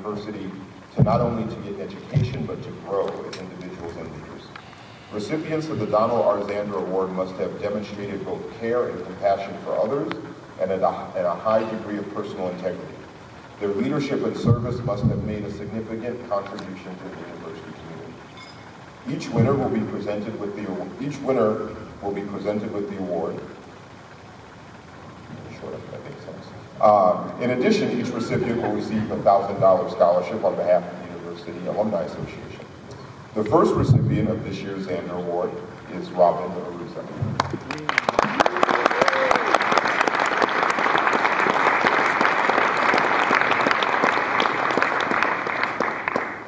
university to not only to get education, but to grow as individuals and leaders. Recipients of the Donald R. Zander Award must have demonstrated both care and compassion for others and a high degree of personal integrity. Their leadership and service must have made a significant contribution to the university community. Each winner will be presented with the award. Short up, that makes sense. In addition, each recipient will receive a $1,000 scholarship on behalf of the University Alumni Association. The first recipient of this year's Zander Award is Robin Arruza.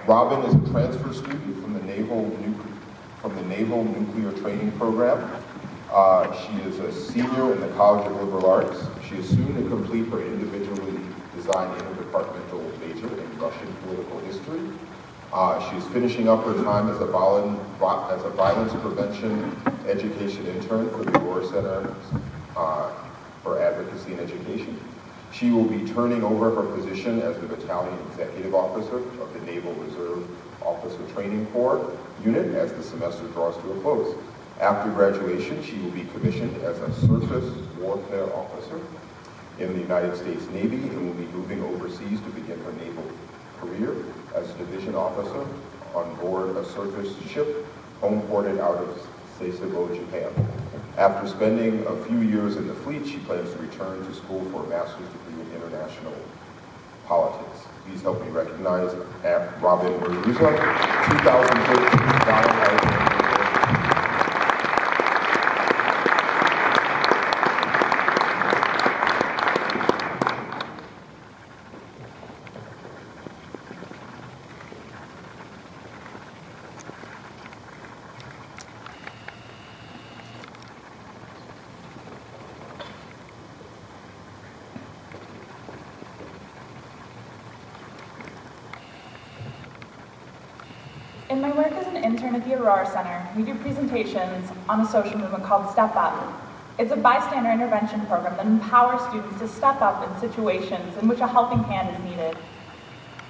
Robin is a transfer student from the Naval Nuclear Training Program. She is a senior in the College of Liberal Arts. She is soon to complete her individually designed interdepartmental major in Russian political history. She is finishing up her time as a violence prevention education intern for the Gore Center for Advocacy and Education. She will be turning over her position as the Battalion Executive Officer of the Naval Reserve Officer Training Corps unit as the semester draws to a close. After graduation, she will be commissioned as a surface warfare officer in the United States Navy and will be moving overseas to begin her naval career as a division officer on board a surface ship homeported out of Sasebo, Japan. After spending a few years in the fleet, she plans to return to school for a master's degree in international politics. Please help me recognize Robin Arruza, 2013 Donald R. In my work as an intern at the Arruza Center, we do presentations on a social movement called Step Up. It's a bystander intervention program that empowers students to step up in situations in which a helping hand is needed.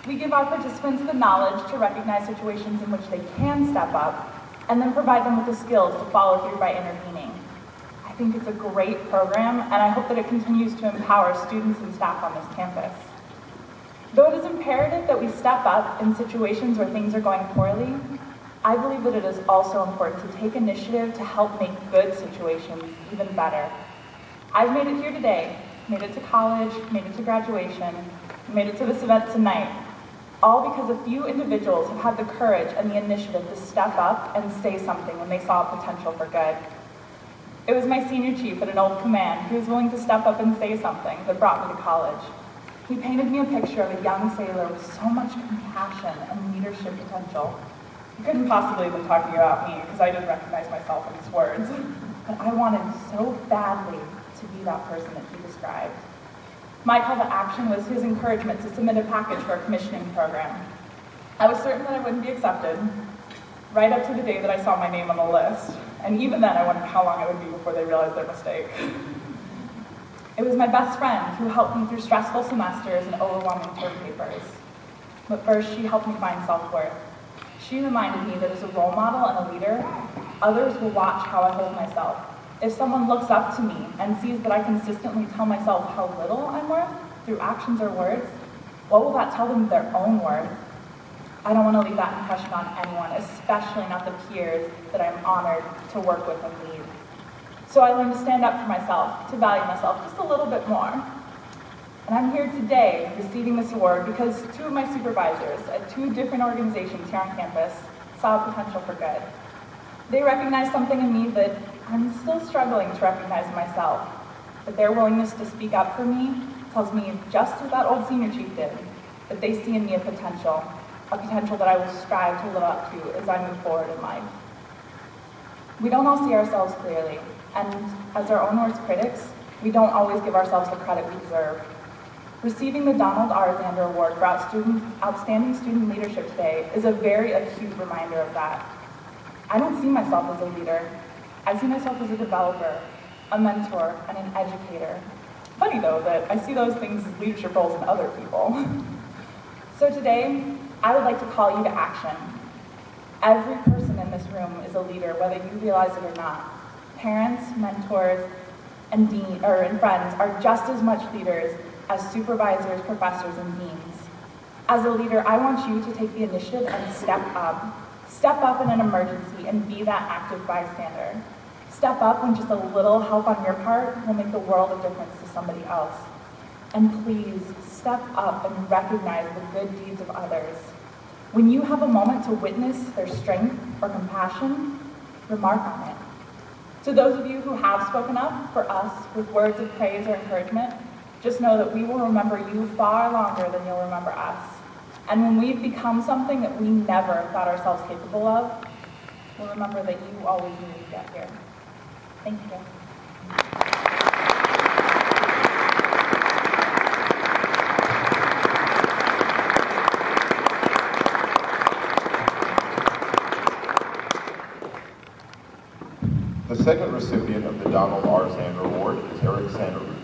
We give our participants the knowledge to recognize situations in which they can step up, and then provide them with the skills to follow through by intervening. I think it's a great program, and I hope that it continues to empower students and staff on this campus. Though it is imperative that we step up in situations where things are going poorly, I believe that it is also important to take initiative to help make good situations even better. I've made it here today, made it to college, made it to graduation, made it to this event tonight, all because a few individuals have had the courage and the initiative to step up and say something when they saw potential for good. It was my senior chief at an old command who was willing to step up and say something that brought me to college. He painted me a picture of a young sailor with so much compassion and leadership potential. He couldn't possibly have been talking about me because I didn't recognize myself in his words. But I wanted so badly to be that person that he described. My call to action was his encouragement to submit a package for a commissioning program. I was certain that I wouldn't be accepted, right up to the day that I saw my name on the list. And even then I wondered how long it would be before they realized their mistake. It was my best friend who helped me through stressful semesters and overwhelming term papers. But first, she helped me find self-worth. She reminded me that as a role model and a leader, others will watch how I hold myself. If someone looks up to me and sees that I consistently tell myself how little I'm worth through actions or words, what will that tell them of their own worth? I don't want to leave that impression on anyone, especially not the peers that I'm honored to work with and lead. So I learned to stand up for myself, to value myself just a little bit more. And I'm here today receiving this award because two of my supervisors at two different organizations here on campus saw potential for good. They recognized something in me that I'm still struggling to recognize in myself. But their willingness to speak up for me tells me, just as that old senior chief did, that they see in me a potential that I will strive to live up to as I move forward in life. We don't all see ourselves clearly. And as our own worst critics, we don't always give ourselves the credit we deserve. Receiving the Donald R. Zander Award for Outstanding Student Leadership today is a very acute reminder of that. I don't see myself as a leader. I see myself as a developer, a mentor, and an educator. Funny though that I see those things as leadership roles in other people. So today, I would like to call you to action. Every person in this room is a leader, whether you realize it or not. Parents, mentors, and friends are just as much leaders as supervisors, professors, and deans. As a leader, I want you to take the initiative and step up. Step up in an emergency and be that active bystander. Step up when just a little help on your part will make the world of difference to somebody else. And please, step up and recognize the good deeds of others. When you have a moment to witness their strength or compassion, remark on it. To those of you who have spoken up for us with words of praise or encouragement, just know that we will remember you far longer than you'll remember us. And when we've become something that we never thought ourselves capable of, we'll remember that you always knew to get here. Thank you. The second recipient of the Donald R. Zander Award is Zander Award.